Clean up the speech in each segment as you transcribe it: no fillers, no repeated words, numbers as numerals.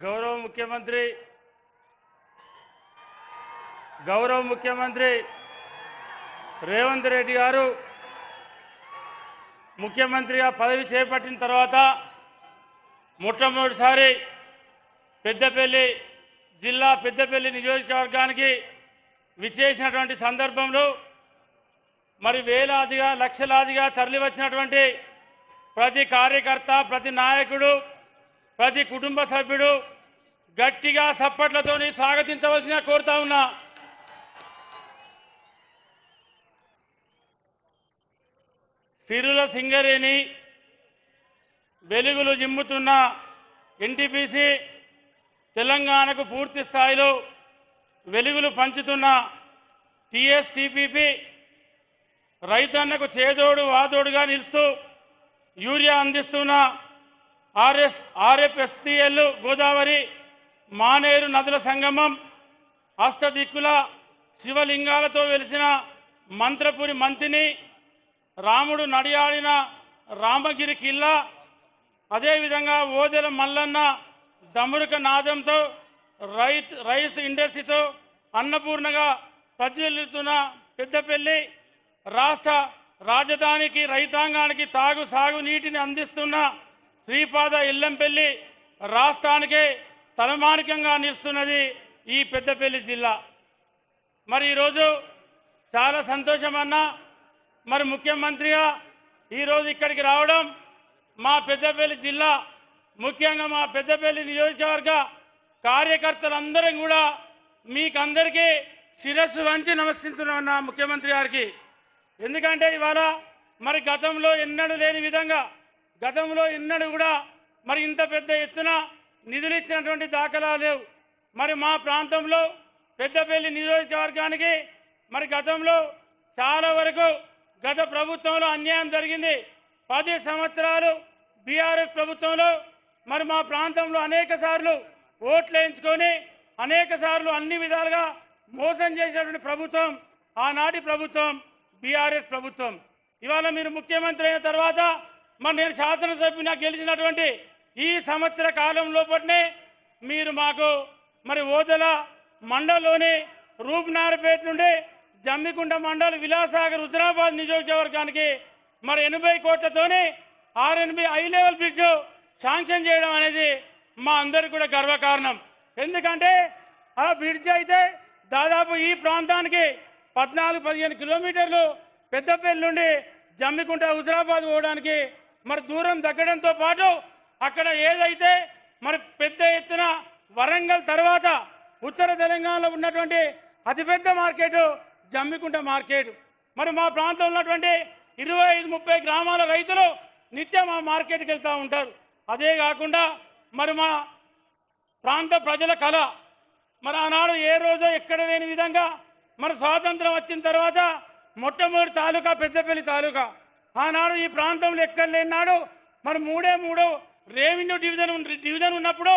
గౌరవ ముఖ్యమంత్రి రేవంత్ రెడ్డి గారు ముఖ్యమంత్రిగా పదవి చేపట్టిన తర్వాత మొట్టమొదటిసారి పెద్దపల్లి జిల్లా పెద్దపల్లి నియోజకవర్గానికి విచ్చేసినటువంటి సందర్భంలో మరి వేలాదిగా లక్షలాదిగా తరలివచ్చినటువంటి ప్రతి కార్యకర్త, ప్రతి నాయకుడు, ప్రతి కుటుంబ సభ్యుడు గట్టిగా సప్పట్లతో స్వాగతించవలసిన కోరుతా ఉన్నా. సిరుల సింగరేణి వెలుగులు జిమ్ముతున్న ఎన్టీపీసీ, తెలంగాణకు పూర్తి స్థాయిలో వెలుగులు పంచుతున్న టీఎస్టీపీపీ, రైతన్నకు చేదోడు వాదోడుగా నిలుస్తూ యూరియా అందిస్తున్న ఆర్ఎఫ్ఎస్సిఎల్, గోదావరి మానేరు నదుల సంగమం, అష్టదిక్కుల శివలింగాలతో వెలిసిన మంత్రపురి మంతిని, రాముడు నడియాడిన రామగిరి కిల్లా, అదేవిధంగా ఓదెల మల్లన్న దమురుక నాదంతో రైస్ ఇండస్ట్రీతో అన్నపూర్ణగా ప్రజ్వలిస్తున్న పెద్దపల్లి, రాష్ట్ర రాజధానికి రైతాంగానికి సాగు నీటిని అందిస్తున్న శ్రీపాద ఇల్లంపల్లి, రాష్ట్రానికే తలమానికంగా నిలుస్తున్నది ఈ పెద్దపల్లి జిల్లా. మరి ఈరోజు చాలా సంతోషమన్నా, మరి ముఖ్యమంత్రిగా ఈరోజు ఇక్కడికి రావడం మా పెద్దపల్లి జిల్లా, ముఖ్యంగా మా పెద్దపల్లి నియోజకవర్గ కార్యకర్తలందరం కూడా మీకందరికీ శిరస్సు వంచి నమస్కరిస్తున్నామన్నా ముఖ్యమంత్రి గారికి. ఎందుకంటే ఇవాళ మరి గతంలో ఎన్నడూ లేని విధంగా, గతంలో ఎన్నడూ కూడా మరి ఇంత పెద్ద ఎత్తున నిధులు ఇచ్చినటువంటి దాఖలాలు లేవు. మరి మా ప్రాంతంలో పెద్దపల్లి నియోజకవర్గానికి మరి గతంలో చాలా వరకు గత ప్రభుత్వంలో అన్యాయం జరిగింది. 10 సంవత్సరాలు బీఆర్ఎస్ ప్రభుత్వంలో మరి మా ప్రాంతంలో అనేక సార్లు ఓట్లు వేయించుకొని అనేక సార్లు అన్ని విధాలుగా మోసం చేసేటువంటి ప్రభుత్వం ఆనాటి ప్రభుత్వం బీఆర్ఎస్ ప్రభుత్వం. ఇవాళ మీరు ముఖ్యమంత్రి అయిన తర్వాత మరి నేను శాసనసభ్యునిగా గెలిచినటువంటి ఈ సంవత్సర కాలం లోపలనే మీరు మాకు మరి ఓదెల మండలంలోని రూప్నారపేట నుండి జమ్మికుంట మండల్, విలాసాగర్, హుజరాబాద్ నియోజకవర్గానికి మరి 80 కోట్లతోని RNB high level bridge sanction చేయడం అనేది మా అందరికీ కూడా గర్వకారణం. ఎందుకంటే ఆ బ్రిడ్జ్ అయితే దాదాపు ఈ ప్రాంతానికి 14-15 కిలోమీటర్లు పెద్దపల్లి నుండి జమ్మికుంట, హుజరాబాద్ పోవడానికి మరి దూరం తగ్గడంతో పాటు అక్కడ ఏదైతే మరి పెద్ద ఎత్తున వరంగల్ తర్వాత ఉత్తర తెలంగాణలో ఉన్నటువంటి అతిపెద్ద మార్కెట్ జమ్మికుంట మార్కెట్. మరి మా ప్రాంతంలో ఉన్నటువంటి 25-30 గ్రామాల రైతులు నిత్యం ఆ మార్కెట్కి వెళ్తూ ఉంటారు. అదే కాకుండా మరి మా ప్రాంత ప్రజల కళ, మరి ఆనాడు ఏ రోజో ఎక్కడ లేని విధంగా మరి స్వాతంత్రం వచ్చిన తర్వాత మొట్టమొదటి తాలూకా పెద్దపల్లి తాలూకా. ఆనాడు ఈ ప్రాంతంలో ఎక్కడ లేనాడు మరి 3 రెవెన్యూ డివిజన్ ఉన్నప్పుడు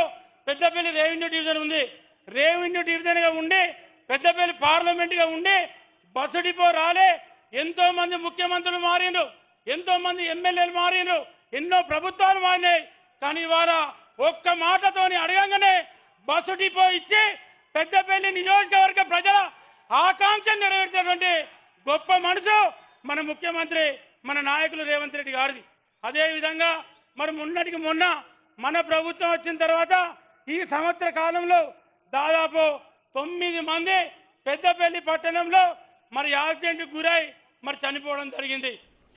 పెద్దపల్లి రెవెన్యూ డివిజన్ ఉంది. రెవెన్యూ డివిజన్గా ఉండి పెద్దపల్లి పార్లమెంట్గా ఉండి బస్సు డిపో రాలే. ఎంతోమంది ముఖ్యమంత్రులు మారిండ్రు, ఎంతోమంది ఎమ్మెల్యేలు మారిండ్రు, ఎన్నో ప్రభుత్వాలు మారినాయి. కానీ ఇవాళ ఒక్క మాటతోని అడగంగానే బస్సు డిపో ఇచ్చి పెద్దపల్లి నియోజకవర్గ ప్రజల ఆకాంక్ష నెరవేర్చేటువంటి గొప్ప మనసు మన ముఖ్యమంత్రి, మన నాయకులు రేవంత్ రెడ్డి గారిది. అదేవిధంగా మరి మొన్న మన ప్రభుత్వం వచ్చిన తర్వాత ఈ సంవత్సర కాలంలో దాదాపు 9 మంది పెద్దపల్లి పట్టణంలో మరి యాక్సిడెంట్కి గురై మరి చనిపోవడం జరిగింది.